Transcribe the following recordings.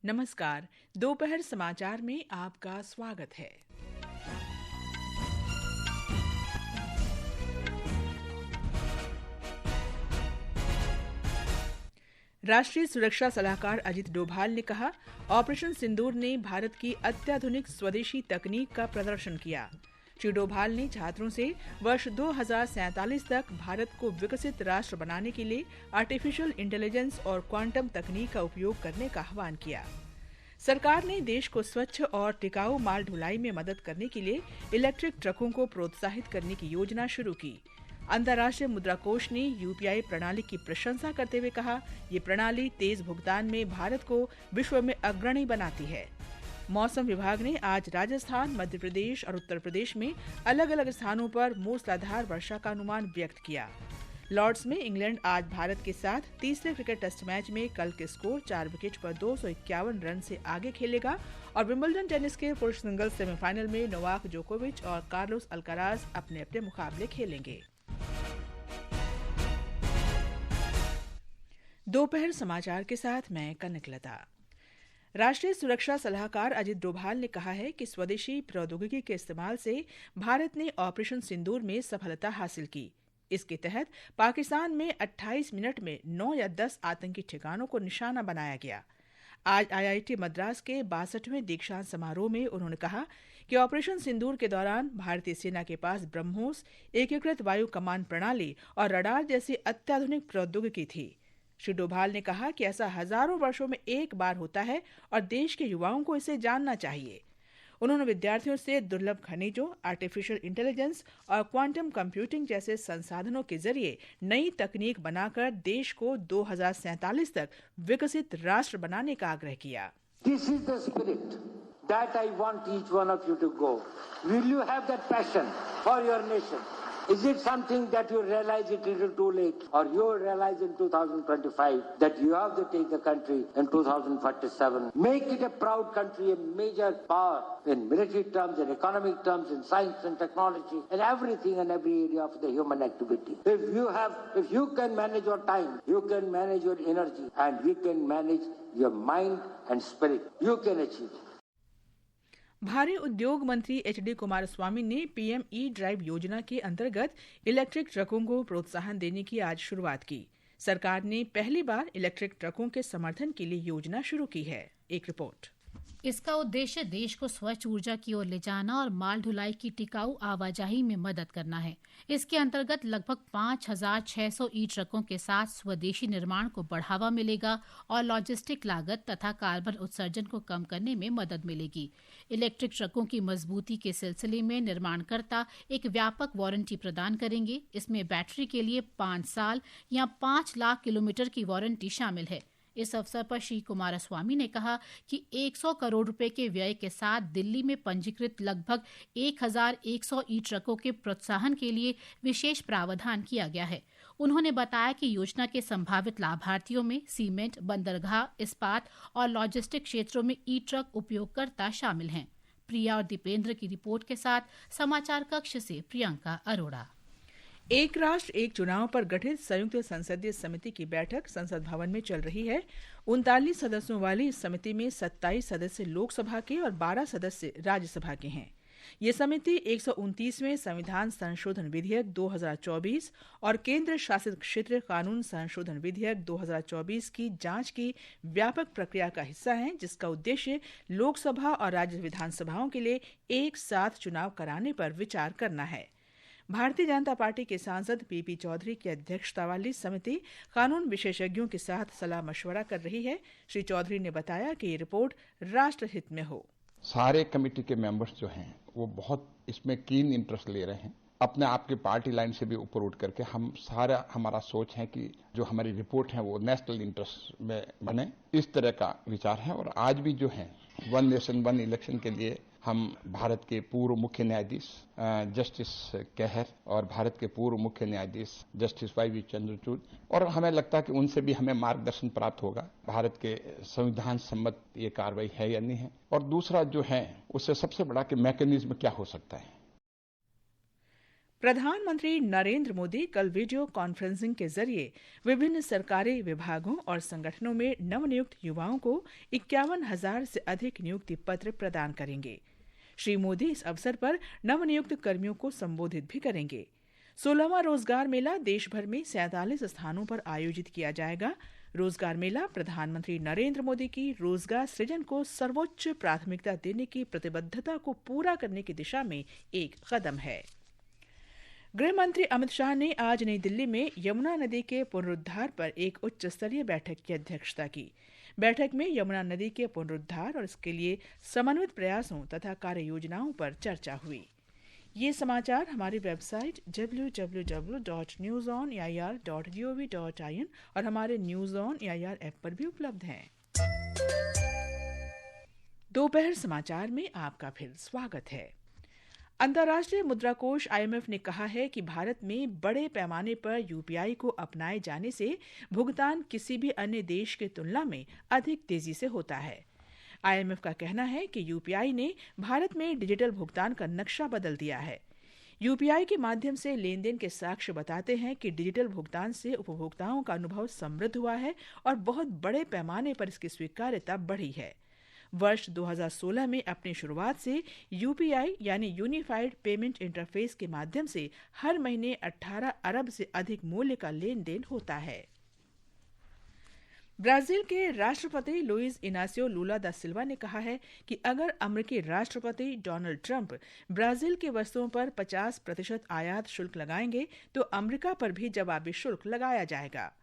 नमस्कार। दोपहर समाचार में आपका स्वागत है। राष्ट्रीय सुरक्षा सलाहकार अजित डोभाल ने कहा, ऑपरेशन सिंदूर ने भारत की अत्याधुनिक स्वदेशी तकनीक का प्रदर्शन किया। श्री डोभाल ने छात्रों से वर्ष 2047 तक भारत को विकसित राष्ट्र बनाने के लिए आर्टिफिशियल इंटेलिजेंस और क्वांटम तकनीक का उपयोग करने का आह्वान किया। सरकार ने देश को स्वच्छ और टिकाऊ माल ढुलाई में मदद करने के लिए इलेक्ट्रिक ट्रकों को प्रोत्साहित करने की योजना शुरू की। अंतर्राष्ट्रीय मुद्रा कोष ने यूपीआई प्रणाली की प्रशंसा करते हुए कहा, ये प्रणाली तेज भुगतान में भारत को विश्व में अग्रणी बनाती है। मौसम विभाग ने आज राजस्थान, मध्य प्रदेश और उत्तर प्रदेश में अलग अलग स्थानों पर मूसलाधार वर्षा का अनुमान व्यक्त किया। लॉर्ड्स में इंग्लैंड आज भारत के साथ तीसरे क्रिकेट टेस्ट मैच में कल के स्कोर 4 विकेट पर 251 रन से आगे खेलेगा और विंबलडन टेनिस के पुरुष सिंगल्स सेमीफाइनल में नोवाक जोकोविच और कार्लोस अल्काराज अपने अपने मुकाबले खेलेंगे। दोपहर समाचार के साथ मैं कनकलता। राष्ट्रीय सुरक्षा सलाहकार अजित डोभाल ने कहा है कि स्वदेशी प्रौद्योगिकी के इस्तेमाल से भारत ने ऑपरेशन सिंदूर में सफलता हासिल की। इसके तहत पाकिस्तान में 28 मिनट में 9 या 10 आतंकी ठिकानों को निशाना बनाया गया। आज आईआईटी मद्रास के 62वें दीक्षांत समारोह में उन्होंने कहा कि ऑपरेशन सिंदूर के दौरान भारतीय सेना के पास ब्रह्मोस, एकीकृत वायु कमान प्रणाली और रडार जैसी अत्याधुनिक प्रौद्योगिकी थी। श्री डोभाल ने कहा कि ऐसा हजारों वर्षों में एक बार होता है और देश के युवाओं को इसे जानना चाहिए। उन्होंने विद्यार्थियों से दुर्लभ खनिजों, आर्टिफिशियल इंटेलिजेंस और क्वांटम कंप्यूटिंग जैसे संसाधनों के जरिए नई तकनीक बनाकर देश को 2047 तक विकसित राष्ट्र बनाने का आग्रह किया। This is the spirit that I want each one of you to go. Will you have that passion for your nation? Is it something that you realize it a little too late, or you realize in 2025 that you have to take the country in 2047? Make it a proud country, a major power in military terms, in economic terms, in science and technology, and everything and every area of the human activity. If you can manage your time, you can manage your energy, and you can manage your mind and spirit, you can achieve it. भारी उद्योग मंत्री HD Kumaraswamy ने PM E drive योजना के अंतर्गत electric ट्रकों को प्रोत्साहन देने की आज शुरुआत की। सरकार ने पहली बार इलेक्ट्रिक ट्रकों के समर्थन के लिए योजना शुरू की है। एक रिपोर्ट। इसका उद्देश्य देश को स्वच्छ ऊर्जा की ओर ले जाना और माल ढुलाई की टिकाऊ आवाजाही में मदद करना है। इसके अंतर्गत लगभग 5,600 ई ट्रकों के साथ स्वदेशी निर्माण को बढ़ावा मिलेगा और लॉजिस्टिक लागत तथा कार्बन उत्सर्जन को कम करने में मदद मिलेगी। इलेक्ट्रिक ट्रकों की मजबूती के सिलसिले में निर्माणकर्ता एक व्यापक वारंटी प्रदान करेंगे। इसमें बैटरी के लिए 5 साल या 5 लाख किलोमीटर की वारंटी शामिल है। इस अवसर पर श्री कुमारस्वामी ने कहा कि 100 करोड़ रुपए के व्यय के साथ दिल्ली में पंजीकृत लगभग 1,100 ई ट्रकों के प्रोत्साहन के लिए विशेष प्रावधान किया गया है। उन्होंने बताया कि योजना के संभावित लाभार्थियों में सीमेंट, बंदरगाह, इस्पात और लॉजिस्टिक क्षेत्रों में ई ट्रक उपयोगकर्ता शामिल हैं। प्रिया और दीपेंद्र की रिपोर्ट के साथ समाचार कक्ष से प्रियंका अरोड़ा। एक राष्ट्र एक चुनाव पर गठित संयुक्त संसदीय समिति की बैठक संसद भवन में चल रही है। 39 सदस्यों वाली इस समिति में 27 सदस्य लोकसभा के और 12 सदस्य राज्यसभा के हैं। ये समिति 129वें संविधान संशोधन विधेयक 2024 और केंद्र शासित क्षेत्र कानून संशोधन विधेयक 2024 की जांच की व्यापक प्रक्रिया का हिस्सा है, जिसका उद्देश्य लोकसभा और राज्य विधानसभाओं के लिए एक साथ चुनाव कराने पर विचार करना है। भारतीय जनता पार्टी के सांसद पीपी चौधरी की अध्यक्षता वाली समिति कानून विशेषज्ञों के साथ सलाह मशवरा कर रही है। श्री चौधरी ने बताया कि ये रिपोर्ट राष्ट्र हित में हो। सारे कमेटी के मेंबर्स जो हैं वो बहुत इसमें कीन इंटरेस्ट ले रहे हैं। अपने आप की पार्टी लाइन से भी ऊपर उठ करके हमारा सोच है कि जो हमारी रिपोर्ट है वो नेशनल इंटरेस्ट में बने, इस तरह का विचार है। और आज भी जो है वन नेशन वन इलेक्शन के लिए हम भारत के पूर्व मुख्य न्यायाधीश जस्टिस कहर और भारत के पूर्व मुख्य न्यायाधीश जस्टिस वाई चंद्रचूड़, और हमें लगता है कि उनसे भी हमें मार्गदर्शन प्राप्त होगा भारत के संविधान सम्मत ये कार्रवाई है या नहीं है, और दूसरा जो है उससे सबसे बड़ा कि मैकेनिज्म क्या हो सकता है। प्रधानमंत्री नरेंद्र मोदी कल वीडियो कॉन्फ्रेंसिंग के जरिए विभिन्न सरकारी विभागों और संगठनों में नवनियुक्त युवाओं को 51,000 से अधिक नियुक्ति पत्र प्रदान करेंगे। श्री मोदी इस अवसर पर नवनियुक्त कर्मियों को संबोधित भी करेंगे। 16वां रोजगार मेला देश भर में 47 स्थानों पर आयोजित किया जाएगा। रोजगार मेला प्रधानमंत्री नरेंद्र मोदी की रोजगार सृजन को सर्वोच्च प्राथमिकता देने की प्रतिबद्धता को पूरा करने की दिशा में एक कदम है। गृह मंत्री अमित शाह ने आज नई दिल्ली में यमुना नदी के पुनरुद्धार पर एक उच्च स्तरीय बैठक की अध्यक्षता की। बैठक में यमुना नदी के पुनरुद्धार और इसके लिए समन्वित प्रयासों तथा कार्य योजनाओं पर चर्चा हुई। ये समाचार हमारी वेबसाइट www.newsoneir.gov.in और हमारे न्यूज ऑन एआईआर ऐप पर भी उपलब्ध हैं। दोपहर समाचार में आपका फिर स्वागत है। अंतर्राष्ट्रीय मुद्रा कोष IMF ने कहा है कि भारत में बड़े पैमाने पर यूपीआई को अपनाए जाने से भुगतान किसी भी अन्य देश की तुलना में अधिक तेजी से होता है। IMF का कहना है कि यूपीआई ने भारत में डिजिटल भुगतान का नक्शा बदल दिया है। यूपीआई के माध्यम से लेन देन के साक्ष्य बताते हैं कि डिजिटल भुगतान से उपभोक्ताओं का अनुभव समृद्ध हुआ है और बहुत बड़े पैमाने पर इसकी स्वीकार्यता बढ़ी है। वर्ष 2016 में अपनी शुरुआत से यूपीआई यानी यूनिफाइड पेमेंट इंटरफेस के माध्यम से हर महीने 18 अरब से अधिक मूल्य का लेन देन होता है। ब्राजील के राष्ट्रपति लुइस इनासियो लुला दा सिल्वा ने कहा है कि अगर अमेरिकी राष्ट्रपति डोनाल्ड ट्रंप ब्राजील की वस्तुओं पर 50% आयात शुल्क लगाएंगे तो अमेरिका पर भी जवाबी शुल्क लगाया जाएगा।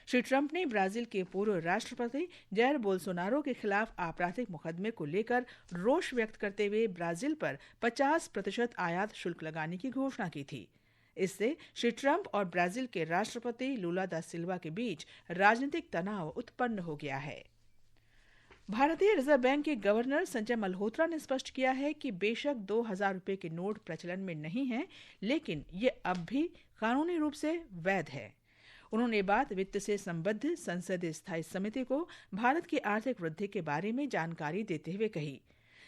श्री ट्रंप ने ब्राजील के पूर्व राष्ट्रपति जायर बोल्सोनारो के खिलाफ आपराधिक मुकदमे को लेकर रोष व्यक्त करते हुए ब्राजील पर 50% आयात शुल्क लगाने की घोषणा की थी। इससे श्री ट्रंप और ब्राजील के राष्ट्रपति लुला दा सिल्वा के बीच राजनीतिक तनाव उत्पन्न हो गया है। भारतीय रिजर्व बैंक के गवर्नर संजय मल्होत्रा ने स्पष्ट किया है कि बेशक 2,000 रुपए के नोट प्रचलन में नहीं है, लेकिन ये अब भी कानूनी रूप से वैध है। उन्होंने बात वित्त से संबद्ध संसदीय स्थायी समिति को भारत की आर्थिक वृद्धि के बारे में जानकारी देते हुए कही।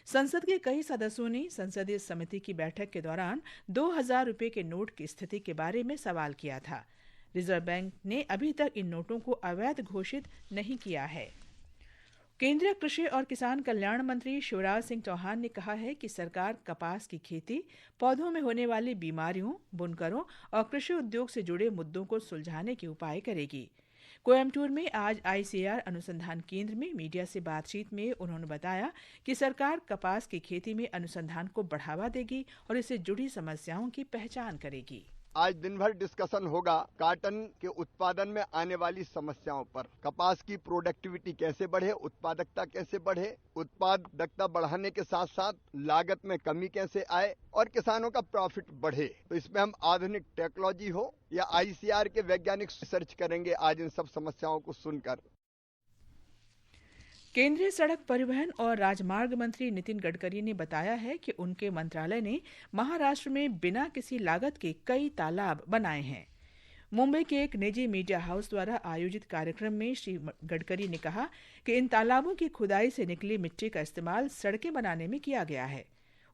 संसद के कई सदस्यों ने संसदीय समिति की बैठक के दौरान 2,000 रुपए के नोट की स्थिति के बारे में सवाल किया था। रिजर्व बैंक ने अभी तक इन नोटों को अवैध घोषित नहीं किया है। केंद्रीय कृषि और किसान कल्याण मंत्री शिवराज सिंह चौहान ने कहा है कि सरकार कपास की खेती, पौधों में होने वाली बीमारियों, बुनकरों और कृषि उद्योग से जुड़े मुद्दों को सुलझाने के उपाय करेगी। कोयम्बटूर में आज ICAR अनुसंधान केंद्र में मीडिया से बातचीत में उन्होंने बताया कि सरकार कपास की खेती में अनुसंधान को बढ़ावा देगी और इससे जुड़ी समस्याओं की पहचान करेगी। आज दिन भर डिस्कशन होगा कॉटन के उत्पादन में आने वाली समस्याओं पर। कपास की प्रोडक्टिविटी कैसे बढ़े, उत्पादकता कैसे बढ़े, उत्पादकता बढ़ाने के साथ साथ लागत में कमी कैसे आए और किसानों का प्रॉफिट बढ़े। तो इसमें हम आधुनिक टेक्नोलॉजी हो या ICAR के वैज्ञानिक रिसर्च करेंगे आज इन सब समस्याओं को सुनकर। केंद्रीय सड़क परिवहन और राजमार्ग मंत्री नितिन गडकरी ने बताया है कि उनके मंत्रालय ने महाराष्ट्र में बिना किसी लागत के कई तालाब बनाए हैं। मुंबई के एक निजी मीडिया हाउस द्वारा आयोजित कार्यक्रम में श्री गडकरी ने कहा कि इन तालाबों की खुदाई से निकली मिट्टी का इस्तेमाल सड़कें बनाने में किया गया है।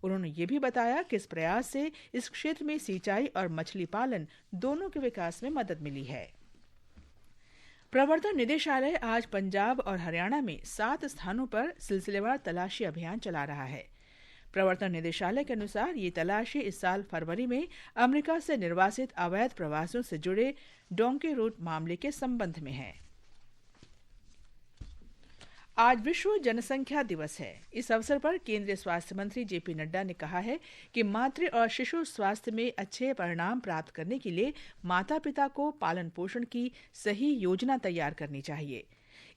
उन्होंने ये भी बताया कि इस प्रयास से इस क्षेत्र में सिंचाई और मछली पालन दोनों के विकास में मदद मिली है। प्रवर्तन निदेशालय आज पंजाब और हरियाणा में 7 स्थानों पर सिलसिलेवार तलाशी अभियान चला रहा है। प्रवर्तन निदेशालय के अनुसार ये तलाशी इस साल फरवरी में अमेरिका से निर्वासित अवैध प्रवासियों से जुड़े डोंकी रूट मामले के संबंध में है। आज विश्व जनसंख्या दिवस है। इस अवसर पर केंद्रीय स्वास्थ्य मंत्री JP नड्डा ने कहा है कि मातृ और शिशु स्वास्थ्य में अच्छे परिणाम प्राप्त करने के लिए माता पिता को पालन पोषण की सही योजना तैयार करनी चाहिए।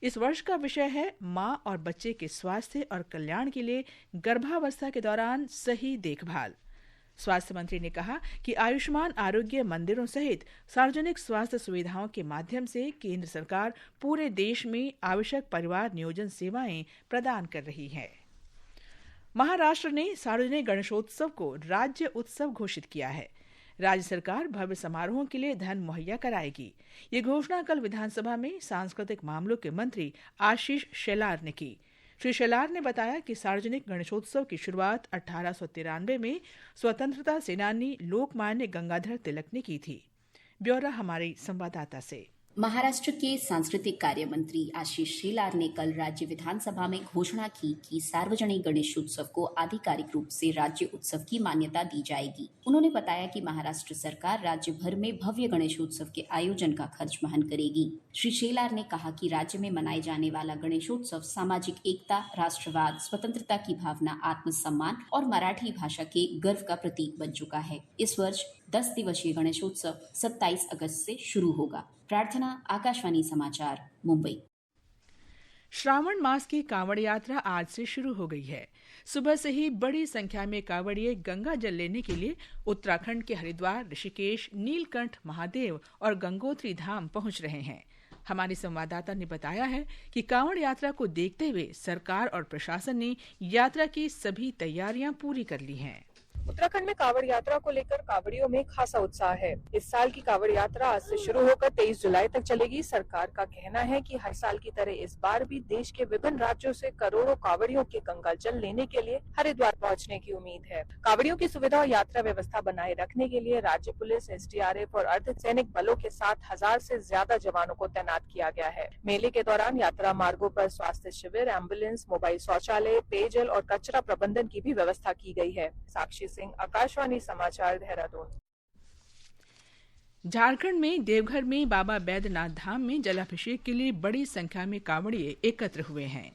इस वर्ष का विषय है मां और बच्चे के स्वास्थ्य और कल्याण के लिए गर्भावस्था के दौरान सही देखभाल। स्वास्थ्य मंत्री ने कहा कि आयुष्मान आरोग्य मंदिरों सहित सार्वजनिक स्वास्थ्य सुविधाओं के माध्यम से केंद्र सरकार पूरे देश में आवश्यक परिवार नियोजन सेवाएं प्रदान कर रही है। महाराष्ट्र ने सार्वजनिक गणेशोत्सव को राज्य उत्सव घोषित किया है। राज्य सरकार भव्य समारोहों के लिए धन मुहैया कराएगी। ये घोषणा कल विधानसभा में सांस्कृतिक मामलों के मंत्री आशीष शेलार ने की। श्री शेलार ने बताया कि सार्वजनिक गणेशोत्सव की शुरुआत 1893 में स्वतंत्रता सेनानी लोकमान्य गंगाधर तिलक ने की थी। ब्यौरा हमारी संवाददाता से। महाराष्ट्र के सांस्कृतिक कार्य मंत्री आशीष शेलार ने कल राज्य विधानसभा में घोषणा की कि सार्वजनिक गणेशोत्सव को आधिकारिक रूप से राज्य उत्सव की मान्यता दी जाएगी। उन्होंने बताया कि महाराष्ट्र सरकार राज्य भर में भव्य गणेशोत्सव के आयोजन का खर्च वहन करेगी। श्री शेलार ने कहा कि राज्य में मनाए जाने वाला गणेशोत्सव सामाजिक एकता, राष्ट्रवाद, स्वतंत्रता की भावना, आत्मसम्मान और मराठी भाषा के गर्व का प्रतीक बन चुका है। इस वर्ष 10 दिवसीय गणेशोत्सव 27 अगस्त से शुरू होगा। प्रार्थना, आकाशवाणी समाचार, मुंबई। श्रावण मास की कांवड़ यात्रा आज से शुरू हो गई है। सुबह से ही बड़ी संख्या में कांवड़िए गंगा जल लेने के लिए उत्तराखंड के हरिद्वार, ऋषिकेश, नीलकंठ महादेव और गंगोत्री धाम पहुंच रहे हैं। हमारी संवाददाता ने बताया है कि कांवड़ यात्रा को देखते हुए सरकार और प्रशासन ने यात्रा की सभी तैयारियां पूरी कर ली हैं। उत्तराखंड में कांवड़ यात्रा को लेकर कांवड़ियों में खासा उत्साह है। इस साल की कांवड़ यात्रा आज से शुरू होकर 23 जुलाई तक चलेगी। सरकार का कहना है कि हर साल की तरह इस बार भी देश के विभिन्न राज्यों से करोड़ों कांवड़ियों के गंगा जल लेने के लिए हरिद्वार पहुंचने की उम्मीद है। कांवड़ियों की सुविधा और यात्रा व्यवस्था बनाए रखने के लिए राज्य पुलिस, SDRF और अर्धसैनिक बलों के साथ 1000 से ज्यादा जवानों को तैनात किया गया है। मेले के दौरान यात्रा मार्गों पर स्वास्थ्य शिविर, एम्बुलेंस, मोबाइल शौचालय, पेयजल और कचरा प्रबंधन की भी व्यवस्था की गई है। साक्षी सिंह, आकाशवाणी समाचार, देहरादून। झारखंड में देवघर में बाबा बैद्यनाथ धाम में जलाभिषेक के लिए बड़ी संख्या में कांवड़िए एकत्र हुए हैं।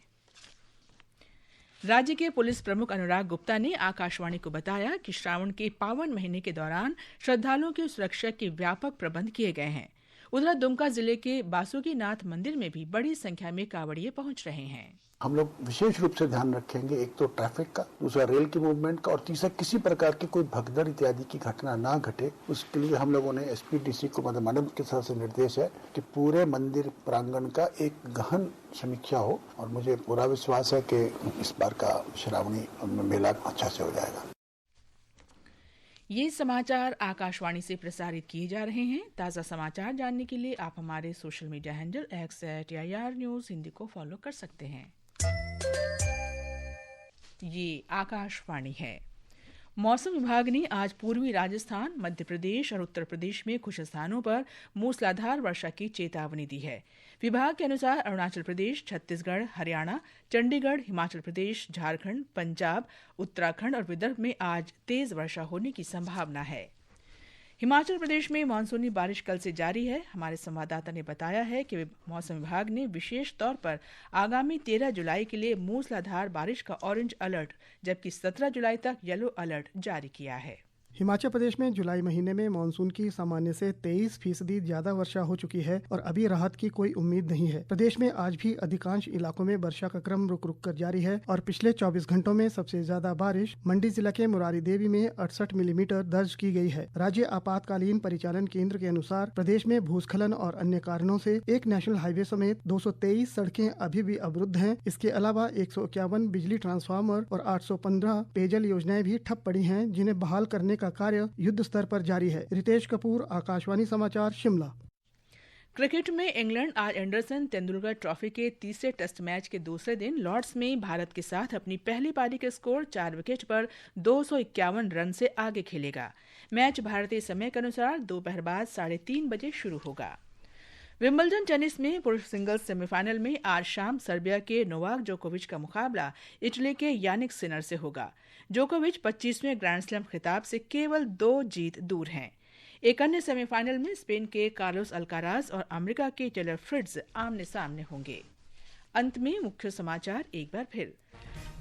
राज्य के पुलिस प्रमुख अनुराग गुप्ता ने आकाशवाणी को बताया कि श्रावण के पावन महीने के दौरान श्रद्धालुओं की सुरक्षा के व्यापक प्रबंध किए गए हैं। उधर दुमका जिले के बासुकीनाथ मंदिर में भी बड़ी संख्या में कांवड़िए पहुंच रहे हैं। हम लोग विशेष रूप से ध्यान रखेंगे, एक तो ट्रैफिक का, दूसरा रेल की मूवमेंट का और तीसरा किसी प्रकार की कोई भगदड़ इत्यादि की घटना ना घटे। उसके लिए हम लोगों ने SPDC को मैडम के तरफ से निर्देश है कि पूरे मंदिर प्रांगण का एक गहन समीक्षा हो और मुझे पूरा विश्वास है कि इस बार का श्रावणी मेला अच्छा से हो जाएगा। ये समाचार आकाशवाणी से प्रसारित किए जा रहे हैं। ताज़ा समाचार जानने के लिए आप हमारे social media handle @AIR News Hindi को फॉलो कर सकते हैं। ये आकाशवाणी है। मौसम विभाग ने आज पूर्वी राजस्थान, मध्य प्रदेश और उत्तर प्रदेश में कुछ स्थानों पर मूसलाधार वर्षा की चेतावनी दी है। विभाग के अनुसार अरुणाचल प्रदेश, छत्तीसगढ़, हरियाणा, चंडीगढ़, हिमाचल प्रदेश, झारखंड, पंजाब, उत्तराखंड और विदर्भ में आज तेज वर्षा होने की संभावना है। हिमाचल प्रदेश में मानसूनी बारिश कल से जारी है। हमारे संवाददाता ने बताया है कि मौसम विभाग ने विशेष तौर पर आगामी 13 जुलाई के लिए मूसलाधार बारिश का ऑरेंज अलर्ट जबकि 17 जुलाई तक येलो अलर्ट जारी किया है। हिमाचल प्रदेश में जुलाई महीने में मानसून की सामान्य से 23% ज्यादा वर्षा हो चुकी है और अभी राहत की कोई उम्मीद नहीं है। प्रदेश में आज भी अधिकांश इलाकों में वर्षा का क्रम रुक रुक कर जारी है और पिछले 24 घंटों में सबसे ज्यादा बारिश मंडी जिला के मुरारी देवी में 68 मिलीमीटर दर्ज की गई है। राज्य आपातकालीन परिचालन केंद्र के अनुसार प्रदेश में भूस्खलन और अन्य कारणों से एक नेशनल हाईवे समेत 223 सड़कें अभी भी अवरुद्ध हैं। इसके अलावा 151 बिजली ट्रांसफार्मर और 815 पेयजल योजनाएं भी ठप पड़ी हैं, जिन्हें बहाल करने का कार्य युद्ध स्तर पर जारी है। रितेश कपूर, आकाशवाणी समाचार, शिमला। क्रिकेट में इंग्लैंड आज एंडरसन तेंदुलकर ट्रॉफी के तीसरे टेस्ट मैच के दूसरे दिन लॉर्ड्स में भारत के साथ अपनी पहली पारी के स्कोर 4 विकेट पर 251 रन से आगे खेलेगा। मैच भारतीय समय के अनुसार दोपहर बाद 3:30 बजे शुरू होगा। विंबलडन टेनिस में पुरुष सिंगल्स सेमीफाइनल में आज शाम सर्बिया के नोवाक जोकोविच का मुकाबला इटली के यानिक सिनर से होगा। जोकोविच 25वें ग्रैंड स्लैम खिताब से केवल 2 जीत दूर हैं। एक अन्य सेमीफाइनल में स्पेन के कार्लोस अल्काराज और अमेरिका के टेलर फ्रिट्ज आमने सामने होंगे। अंत में मुख्य समाचार एक बार फिर।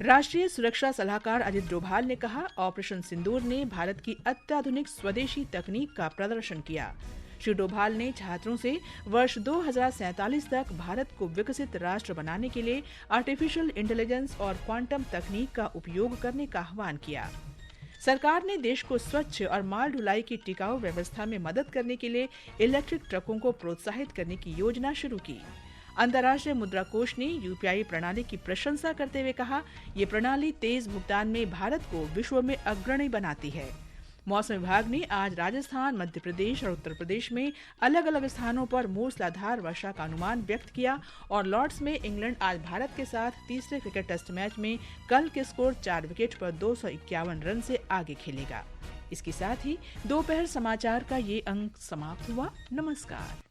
राष्ट्रीय सुरक्षा सलाहकार अजित डोभाल ने कहा, ऑपरेशन सिंदूर ने भारत की अत्याधुनिक स्वदेशी तकनीक का प्रदर्शन किया। श्री डोभाल ने छात्रों से वर्ष 2047 तक भारत को विकसित राष्ट्र बनाने के लिए आर्टिफिशियल इंटेलिजेंस और क्वांटम तकनीक का उपयोग करने का आह्वान किया। सरकार ने देश को स्वच्छ और माल ढुलाई की टिकाऊ व्यवस्था में मदद करने के लिए इलेक्ट्रिक ट्रकों को प्रोत्साहित करने की योजना शुरू की। अंतर्राष्ट्रीय मुद्रा कोष ने UPI प्रणाली की प्रशंसा करते हुए कहा, ये प्रणाली तेज भुगतान में भारत को विश्व में अग्रणी बनाती है। मौसम विभाग ने आज राजस्थान, मध्य प्रदेश और उत्तर प्रदेश में अलग अलग स्थानों पर मूसलाधार वर्षा का अनुमान व्यक्त किया और लॉर्ड्स में इंग्लैंड आज भारत के साथ तीसरे क्रिकेट टेस्ट मैच में कल के स्कोर 4 विकेट पर 251 रन से आगे खेलेगा। इसके साथ ही दोपहर समाचार का ये अंक समाप्त हुआ। नमस्कार।